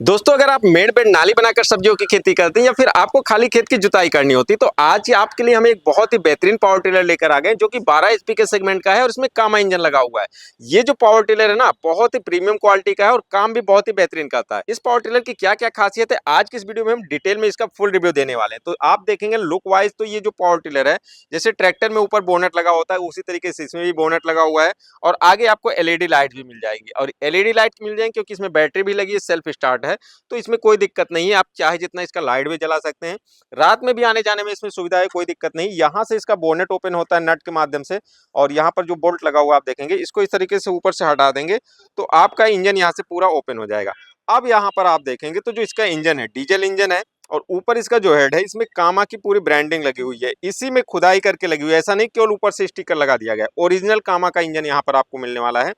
दोस्तों, अगर आप मेड़ पे नाली बनाकर सब्जियों की खेती करते हैं या फिर आपको खाली खेत की जुताई करनी होती तो आज आपके लिए हम एक बहुत ही बेहतरीन पावर टिलर लेकर आ गए जो कि 12 एचपी के सेगमेंट का है और इसमें कामा इंजन लगा हुआ है। ये जो पावर टिलर है ना, बहुत ही प्रीमियम क्वालिटी का है और काम भी बहुत ही बेहतरीन करता है। इस पावर टिलर की क्या क्या खासियत है, आज की इस वीडियो में हम डिटेल में इसका फुल रिव्यू देने वाले हैं। तो आप देखेंगे लुक वाइज तो ये जो पावर टिलर है, जैसे ट्रैक्टर में ऊपर बोनट लगा होता है उसी तरीके से इसमें भी बोनट लगा हुआ है और आगे आपको एलईडी लाइट भी मिल जाएगी और एलईडी लाइट मिल जाएंगी क्योंकि इसमें बैटरी भी लगी है, सेल्फ स्टार्ट है। तो इसमें कोई दिक्कत नहीं है, आप चाहे जितना इसका लाइट भी जला सकते हैं। रात में भी आने जाने में इसमें सुविधा है, कोई दिक्कत नहीं। यहाँ से इसका बोनेट ओपन होता है नट के माध्यम से और यहाँ पर जो बोल्ट लगा हुआ आप देखेंगे, इसको इस तरीके से ऊपर से हटा देंगे तो आपका इंजन यहाँ से पूरा ओपन हो जाएगा। अब यहाँ पर आप देखेंगे तो जो इसका इंजन है डीजल इंजन है और ऊपर इसका जो हेड है इसमें कामा की पूरी ब्रांडिंग लगी हुई है, इसी में खुदाई करके लगी हुई है। ऐसा नहीं केवल ऊपर से स्टिकर लगा दिया गया, ओरिजिनल कामा का इंजन यहाँ पर आपको मिलने वाला है।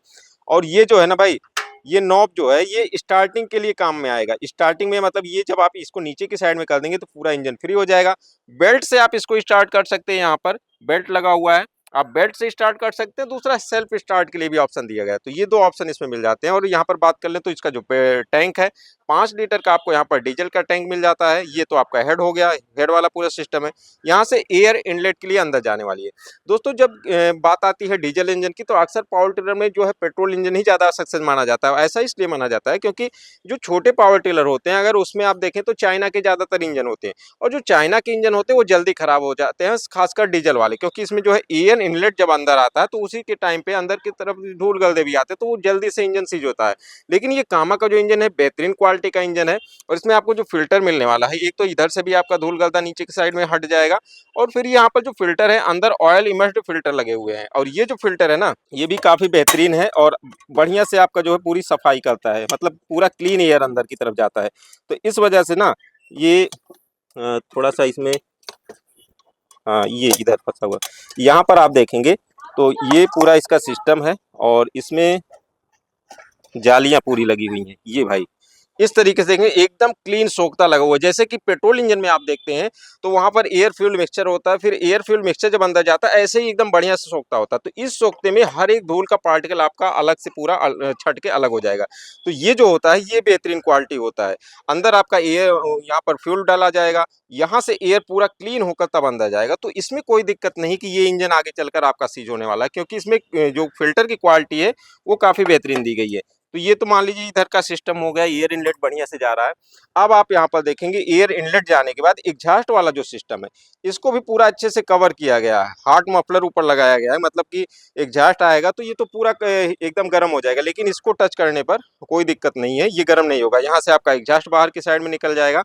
और ये जो है ना भाई, ये नॉब जो है ये स्टार्टिंग के लिए काम में आएगा। स्टार्टिंग में मतलब ये जब आप इसको नीचे की साइड में कर देंगे तो पूरा इंजन फ्री हो जाएगा। बेल्ट से आप इसको स्टार्ट कर सकते हैं, यहाँ पर बेल्ट लगा हुआ है, आप बेल्ट से स्टार्ट कर सकते हैं। दूसरा सेल्फ स्टार्ट के लिए भी ऑप्शन दिया गया है, तो ये दो ऑप्शन इसमें मिल जाते हैं। और यहाँ पर बात कर लें तो इसका जो टैंक है 5 लीटर का आपको यहाँ पर डीजल का टैंक मिल जाता है। ये तो आपका हेड हो गया, हेड वाला पूरा सिस्टम है। यहाँ से एयर इनलेट के लिए अंदर जाने वाली है। दोस्तों, जब बात आती है डीजल इंजन की तो अक्सर पावर टिलर में जो है पेट्रोल इंजन ही ज़्यादा सक्सेस माना जाता है। ऐसा इसलिए माना जाता है क्योंकि जो छोटे पावर टिलर होते हैं, अगर उसमें आप देखें तो चाइना के ज़्यादातर इंजन होते हैं और जो चाइना के इंजन होते हैं वो जल्दी खराब हो जाते हैं, खासकर डीजल वाले, क्योंकि इसमें जो है एयर इनलेट जब अंदर आता है तो उसी के टाइम पे अंदर की तरफ धूल गलदे भी आते हैं तो वो जल्दी से इंजन सीज होता है। लेकिन ये कामा का जो इंजन है बेहतरीन क्वालिटी का इंजन है और इसमें आपको जो फिल्टर मिलने वाला है, एक तो इधर से भी आपका धूल गलदा नीचे की साइड में हट जाएगा और फिर यहाँ पर जो फिल्टर है अंदर ऑयल इमर्स्ड फिल्टर लगे हुए हैं और ये जो फिल्टर है ना ये भी काफी बेहतरीन है और बढ़िया से आपका जो है पूरी सफाई करता है, मतलब पूरा क्लीन एयर अंदर की तरफ जाता है। तो इस वजह से ना ये थोड़ा सा इसमें, हाँ ये इधर फंसा हुआ, यहाँ पर आप देखेंगे तो ये पूरा इसका सिस्टम है और इसमें जालियां पूरी लगी हुई हैं। ये भाई इस तरीके से देखेंगे एकदम क्लीन सोखता लगा हुआ है। जैसे कि पेट्रोल इंजन में आप देखते हैं तो वहां पर एयर फ्यूल मिक्सचर होता है, फिर एयर फ्यूल मिक्सचर जब अंदर जाता है ऐसे ही एकदम बढ़िया से सोखता होता है। तो इस सोखते में हर एक धूल का पार्टिकल आपका अलग से पूरा छट के अलग हो जाएगा। तो ये जो होता है ये बेहतरीन क्वालिटी होता है। अंदर आपका एयर, यहाँ पर फ्यूल डाला जाएगा, यहाँ से एयर पूरा क्लीन होकर तब अंदर जाएगा। तो इसमें कोई दिक्कत नहीं कि ये इंजन आगे चलकर आपका सीज होने वाला है, क्योंकि इसमें जो फिल्टर की क्वालिटी है वो काफी बेहतरीन दी गई है। तो ये तो मान लीजिए इधर का सिस्टम हो गया, एयर इनलेट बढ़िया से जा रहा है। अब आप यहाँ पर देखेंगे एयर इनलेट जाने के बाद एग्जॉस्ट वाला जो सिस्टम है इसको भी पूरा अच्छे से कवर किया गया है, हार्ड मफलर ऊपर लगाया गया है, मतलब कि एग्जॉस्ट आएगा तो ये तो पूरा एकदम गर्म हो जाएगा, लेकिन इसको टच करने पर कोई दिक्कत नहीं है, ये गर्म नहीं होगा। यहाँ से आपका एग्जॉस्ट बाहर की साइड में निकल जाएगा।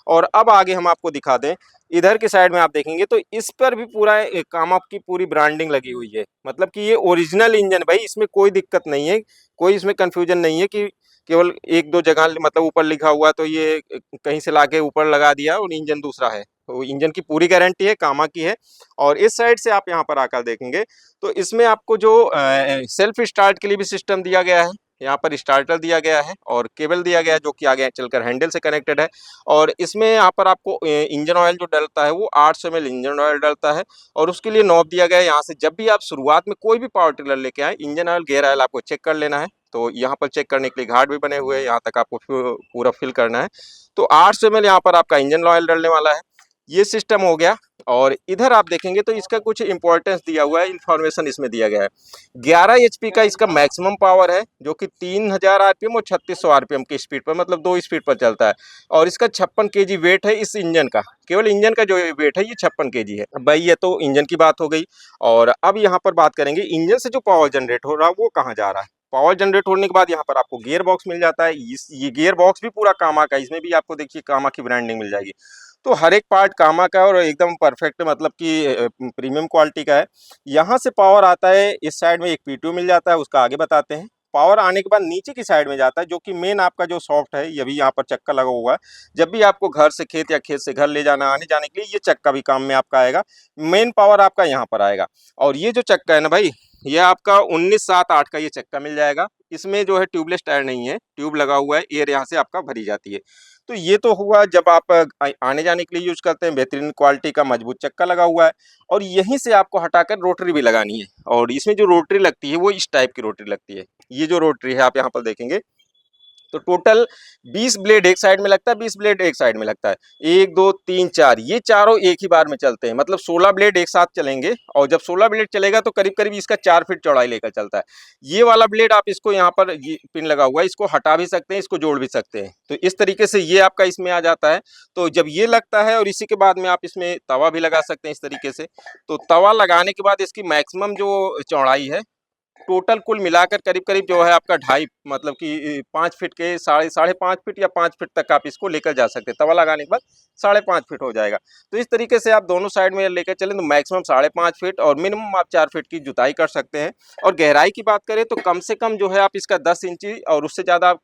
और अब आगे हम आपको दिखा दें, इधर की साइड में आप देखेंगे तो इस पर भी पूरा कामा की पूरी ब्रांडिंग लगी हुई है, मतलब कि ये ओरिजिनल इंजन भाई, इसमें कोई दिक्कत नहीं है, कोई इसमें कंफ्यूजन नहीं है कि केवल एक दो जगह मतलब ऊपर लिखा हुआ तो ये कहीं से लाके ऊपर लगा दिया और इंजन दूसरा है। तो इंजन की पूरी गारंटी है, कामा की है। और इस साइड से आप यहाँ पर आकर देखेंगे तो इसमें आपको जो सेल्फ स्टार्ट के लिए भी सिस्टम दिया गया है, यहाँ पर स्टार्टर दिया गया है और केबल दिया गया है जो कि आगे चलकर हैंडल से कनेक्टेड है। और इसमें यहाँ पर आपको इंजन ऑयल जो डलता है वो 800 ml इंजन ऑयल डलता है और उसके लिए नॉब दिया गया है। यहाँ से जब भी आप शुरुआत में कोई भी पावर टिलर लेके आए, इंजन ऑयल गियर ऑयल आपको चेक कर लेना है। तो यहाँ पर चेक करने के लिए घाट भी बने हुए हैं, यहाँ तक आपको पूरा फिल करना है। तो 800 ml यहाँ पर आपका इंजन ऑयल डलने वाला है, ये सिस्टम हो गया। और इधर आप देखेंगे तो इसका कुछ इंपॉर्टेंस दिया हुआ है, इन्फॉर्मेशन इसमें दिया गया है। 11 एचपी का इसका मैक्सिमम पावर है जो कि 3000 आरपीएम और 3600 आरपीएम की स्पीड पर, मतलब 2 स्पीड पर चलता है। और इसका 56 केजी वेट है इस इंजन का, केवल इंजन का जो वेट है ये 56 केजी है भाई। ये तो इंजन की बात हो गई। और अब यहाँ पर बात करेंगे इंजन से जो पावर जनरेट हो रहा है वो कहाँ जा रहा है। पावर जनरेट होने के बाद यहाँ पर आपको गियर बॉक्स मिल जाता है। ये गियर बॉक्स भी पूरा कामा का, इसमें भी आपको देखिए कामा की ब्रांडिंग मिल जाएगी। तो हर एक पार्ट कामा का और एकदम परफेक्ट, मतलब कि प्रीमियम क्वालिटी का है। यहाँ से पावर आता है, इस साइड में एक पीटू मिल जाता है, उसका आगे बताते हैं। पावर आने के बाद नीचे की साइड में जाता है जो कि मेन आपका जो सॉफ्ट है, ये भी यहाँ पर चक्का लगा हुआ है। जब भी आपको घर से खेत या खेत से घर ले जाना आने जाने के लिए ये चक्का भी काम में आपका आएगा। मेन पावर आपका यहाँ पर आएगा। और ये जो चक्का है ना भाई, ये आपका 19/7/8 का ये चक्का मिल जाएगा। इसमें जो है ट्यूबलेस टायर नहीं है, ट्यूब लगा हुआ है, एयर यहाँ से आपका भरी जाती है। तो ये तो हुआ जब आप आने जाने के लिए यूज करते हैं, बेहतरीन क्वालिटी का मजबूत चक्का लगा हुआ है। और यहीं से आपको हटाकर रोटरी भी लगानी है और इसमें जो रोटरी लगती है वो इस टाइप की रोटरी लगती है। ये जो रोटरी है आप यहाँ पर देखेंगे तो टोटल 20 ब्लेड एक साइड में लगता है, 20 ब्लेड एक साइड में लगता है। 1 2 3 4 ये चारों एक ही बार में चलते हैं, मतलब 16 ब्लेड एक साथ चलेंगे। और जब 16 ब्लेड चलेगा तो करीब करीब इसका 4 फीट चौड़ाई लेकर चलता है। ये वाला ब्लेड आप इसको यहाँ पर ये पिन लगा हुआ है, इसको हटा भी सकते हैं, इसको जोड़ भी सकते हैं। तो इस तरीके से ये आपका इसमें आ जाता है। तो जब ये लगता है और इसी के बाद में आप इसमें तवा भी लगा सकते हैं इस तरीके से। तो तवा लगाने के बाद इसकी मैक्सिमम जो चौड़ाई है टोटल कुल मिलाकर करीब करीब जो है आपका 2.5 मतलब कि 5 फीट के साढ़े 5 फीट या 5 फीट तक आप इसको लेकर जा सकते हैं। तवा लगाने के बाद 5.5 फीट हो जाएगा। तो इस तरीके से आप दोनों साइड में लेकर चलें तो मैक्सिमम 5.5 फीट और मिनिमम आप 4 फीट की जुताई कर सकते हैं। और गहराई की बात करें तो कम से कम जो है आप इसका 10 इंची और उससे ज़्यादा आप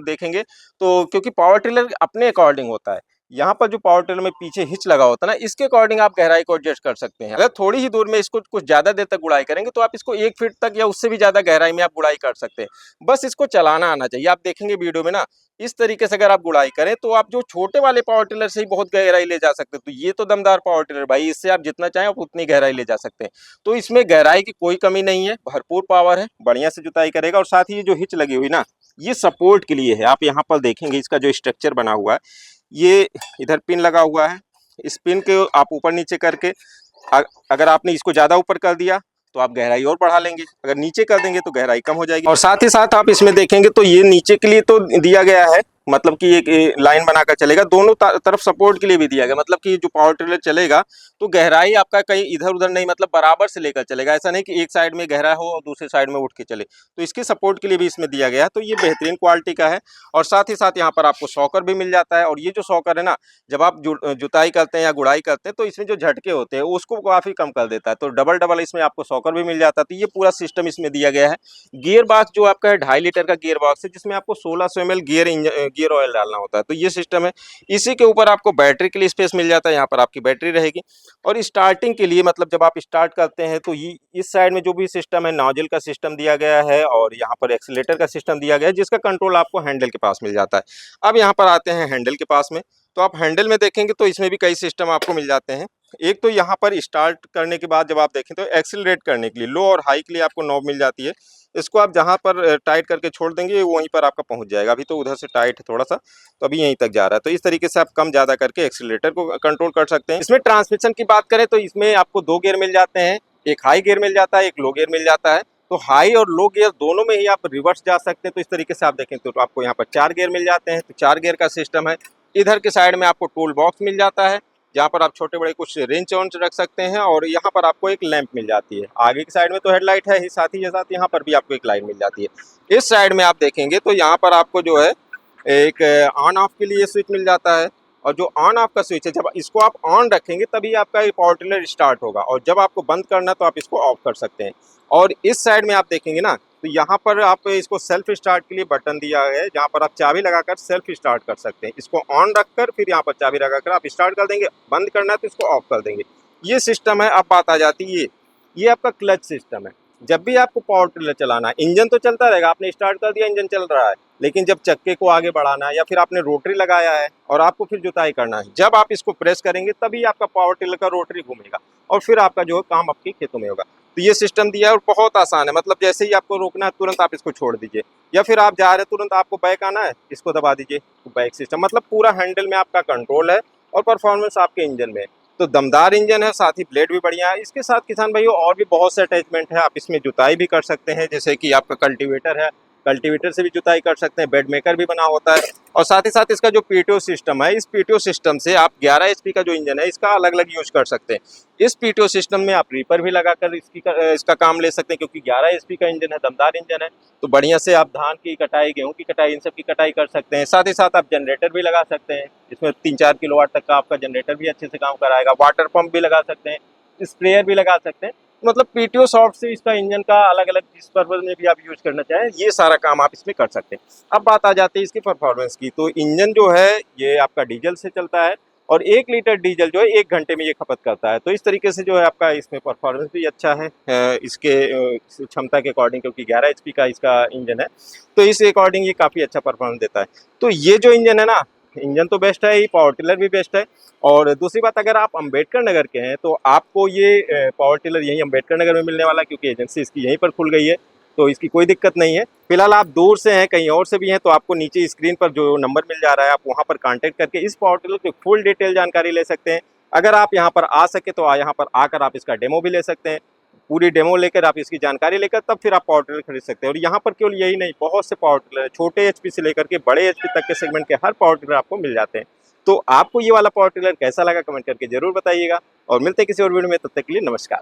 देखेंगे तो, क्योंकि पावर टिलर अपने अकॉर्डिंग होता है। यहाँ पर जो पावर टिलर में पीछे हिच लगा होता है ना, इसके अकॉर्डिंग आप गहराई को एडजस्ट कर सकते हैं। अगर थोड़ी ही दूर में इसको कुछ ज्यादा देर तक गुड़ाई करेंगे तो आप इसको 1 फीट तक या उससे भी ज्यादा गहराई में आप गुड़ाई कर सकते हैं। बस इसको चलाना आना चाहिए। आप देखेंगे वीडियो में ना, इस तरीके से अगर आप गुड़ाई करें तो आप जो छोटे वाले पावर टिलर से ही बहुत गहराई ले जा सकते हैं। तो ये तो दमदार पावर टिलर भाई, इससे आप जितना चाहें आप उतनी गहराई ले जा सकते हैं। तो इसमें गहराई की कोई कमी नहीं है, भरपूर पावर है, बढ़िया से जुताई करेगा। और साथ ही ये जो हिच लगी हुई ना, ये सपोर्ट के लिए है। आप यहाँ पर देखेंगे इसका जो स्ट्रक्चर बना हुआ है, ये इधर पिन लगा हुआ है। इस पिन को आप ऊपर नीचे करके अगर आपने इसको ज़्यादा ऊपर कर दिया तो आप गहराई और बढ़ा लेंगे, अगर नीचे कर देंगे तो गहराई कम हो जाएगी। और साथ ही साथ आप इसमें देखेंगे तो ये नीचे के लिए तो दिया गया है, मतलब कि एक लाइन बनाकर चलेगा। दोनों तरफ सपोर्ट के लिए भी दिया गया, मतलब कि जो पावर टिलर चलेगा तो गहराई आपका कहीं इधर उधर नहीं, मतलब बराबर से लेकर चलेगा। ऐसा नहीं कि एक साइड में गहरा हो और दूसरे साइड में उठ के चले। तो इसके सपोर्ट के लिए भी इसमें दिया गया है। तो ये बेहतरीन क्वालिटी का है। और साथ ही साथ यहाँ पर आपको शॉकर भी मिल जाता है। और ये जो शॉकर है ना, जब आप जुताई करते हैं या गुड़ाई करते हैं तो इसमें जो झटके होते हैं उसको काफ़ी कम कर देता है। तो डबल डबल इसमें आपको शॉकर भी मिल जाता है। तो ये पूरा सिस्टम इसमें दिया गया है। गियर बॉक्स जो आपका है 2.5 लीटर का गियर बॉक्स है, जिसमें आपको 1600 ml गियर ऑयल डालना होता है। तो ये सिस्टम है। इसी के ऊपर आपको बैटरी के लिए स्पेस मिल जाता है, यहाँ पर आपकी बैटरी रहेगी। और स्टार्टिंग के लिए मतलब जब आप स्टार्ट करते हैं तो ये इस साइड में जो भी सिस्टम है, नोजल का सिस्टम दिया गया है और यहाँ पर एक्सीलेटर का सिस्टम दिया गया है, जिसका कंट्रोल आपको हैंडल के पास मिल जाता है। अब यहाँ पर आते हैं हैंडल के पास में। तो आप हैंडल में देखेंगे तो इसमें भी कई सिस्टम आपको मिल जाते हैं। एक तो यहाँ पर स्टार्ट करने के बाद जब आप देखें तो एक्सीलरेट करने के लिए लो और हाई के लिए आपको नॉब मिल जाती है। इसको आप जहाँ पर टाइट करके छोड़ देंगे वहीं पर आपका पहुँच जाएगा। अभी तो उधर से टाइट है थोड़ा सा, तो अभी यहीं तक जा रहा है। तो इस तरीके से आप कम ज़्यादा करके एक्सीलरेटर को कंट्रोल कर सकते हैं। इसमें ट्रांसमिशन की बात करें तो इसमें आपको 2 गियर मिल जाते हैं, एक हाई गियर मिल जाता है, एक लो गियर मिल जाता है। तो हाई और लो गियर दोनों में ही आप रिवर्स जा सकते हैं। तो इस तरीके से आप देखें तो आपको यहाँ पर 4 गियर मिल जाते हैं। तो 4 गियर का सिस्टम है। इधर के साइड में आपको टूल बॉक्स मिल जाता है, जहाँ पर आप छोटे बड़े कुछ रेंच वॉन्च रख सकते हैं। और यहाँ पर आपको एक लैंप मिल जाती है। आगे की साइड में तो हेडलाइट है ही, साथ ही साथ यहाँ पर भी आपको एक लाइट मिल जाती है। इस साइड में आप देखेंगे तो यहाँ पर आपको जो है एक ऑन ऑफ के लिए स्विच मिल जाता है। और जो ऑन ऑफ का स्विच है, जब इसको आप ऑन रखेंगे तभी आपका ये पावर टिलर स्टार्ट होगा। और जब आपको बंद करना तो आप इसको ऑफ कर सकते हैं। और इस साइड में आप देखेंगे ना, तो यहाँ पर आप इसको सेल्फ स्टार्ट के लिए बटन दिया है, जहाँ पर आप चाबी लगाकर सेल्फ स्टार्ट कर सकते हैं। इसको ऑन रखकर फिर यहाँ पर चाबी लगाकर आप स्टार्ट कर देंगे, बंद करना है तो इसको ऑफ कर देंगे। ये सिस्टम है। अब बात आ जाती है, ये आपका क्लच सिस्टम है। जब भी आपको पावर टिलर चलाना है, इंजन तो चलता रहेगा, आपने स्टार्ट कर दिया, इंजन चल रहा है, लेकिन जब चक्के को आगे बढ़ाना है या फिर आपने रोटरी लगाया है और आपको फिर जुताई करना है, जब आप इसको प्रेस करेंगे तभी आपका पावर टिलर का रोटरी घूमेगा और फिर आपका जो है काम आपके खेतों में होगा। तो ये सिस्टम दिया है और बहुत आसान है। मतलब जैसे ही आपको रोकना है तुरंत आप इसको छोड़ दीजिए, या फिर आप जा रहे हैं तुरंत आपको बैक आना है, इसको दबा दीजिए, तो बैक सिस्टम। मतलब पूरा हैंडल में आपका कंट्रोल है और परफॉर्मेंस आपके इंजन में है। तो दमदार इंजन है, साथ ही ब्लेड भी बढ़िया है। इसके साथ किसान भाइयों और भी बहुत से अटैचमेंट है। आप इसमें जुताई भी कर सकते हैं, जैसे कि आपका कल्टीवेटर है, कल्टीवेटर से भी जुताई कर सकते हैं। बेड मेकर भी बना होता है। और साथ ही साथ इसका जो पीटीओ सिस्टम है, इस पीटीओ सिस्टम से आप 11 एचपी का जो इंजन है इसका अलग अलग यूज कर सकते हैं। इस पीटीओ सिस्टम में आप रीपर भी लगाकर इसका काम ले सकते हैं, क्योंकि 11 एचपी का इंजन है, दमदार इंजन है। तो बढ़िया से आप धान की कटाई, गेहूं की कटाई, इन सब की कटाई कर सकते हैं। साथ ही साथ आप जनरेटर भी लगा सकते हैं। इसमें 3-4 किलोवाट तक का आपका जनरेटर भी अच्छे से काम कराएगा। वाटर पंप भी लगा सकते हैं, स्प्रेयर भी लगा सकते हैं। मतलब पीटीओ सॉफ्ट से इसका इंजन का अलग अलग जिस पर्पज में भी आप यूज करना चाहें, ये सारा काम आप इसमें कर सकते हैं। अब बात आ जाती है इसकी परफॉर्मेंस की। तो इंजन जो है ये आपका डीजल से चलता है और 1 लीटर डीजल जो है 1 घंटे में ये खपत करता है। तो इस तरीके से जो है आपका इसमें परफॉर्मेंस भी अच्छा है इसके क्षमता के अकॉर्डिंग, क्योंकि 11 एचपी का इसका इंजन है। तो इस अकॉर्डिंग ये काफ़ी अच्छा परफॉर्मेंस देता है। तो ये जो इंजन है ना, इंजन तो बेस्ट है ही, पावर टिलर भी बेस्ट है। और दूसरी बात, अगर आप अंबेडकर नगर के हैं तो आपको ये पावर टिलर यहीं अंबेडकर नगर में मिलने वाला है, क्योंकि एजेंसी इसकी यहीं पर खुल गई है। तो इसकी कोई दिक्कत नहीं है। फिलहाल आप दूर से हैं, कहीं और से भी हैं, तो आपको नीचे स्क्रीन पर जो नंबर मिल जा रहा है, आप वहाँ पर कांटेक्ट करके इस पावर टिलर की फुल डिटेल जानकारी ले सकते हैं। अगर आप यहाँ पर आ सके तो यहाँ पर आकर आप इसका डेमो भी ले सकते हैं। पूरी डेमो लेकर आप इसकी जानकारी लेकर तब फिर आप पावर टिलर खरीद सकते हैं। और यहाँ पर केवल यही नहीं, बहुत से पावर टिलर है, छोटे एचपी से लेकर के बड़े एचपी तक के सेगमेंट के हर पावर टिलर आपको मिल जाते हैं। तो आपको ये वाला पावर टिलर कैसा लगा कमेंट करके जरूर बताइएगा, और मिलते हैं किसी और वीडियो में, तब तक के लिए नमस्कार।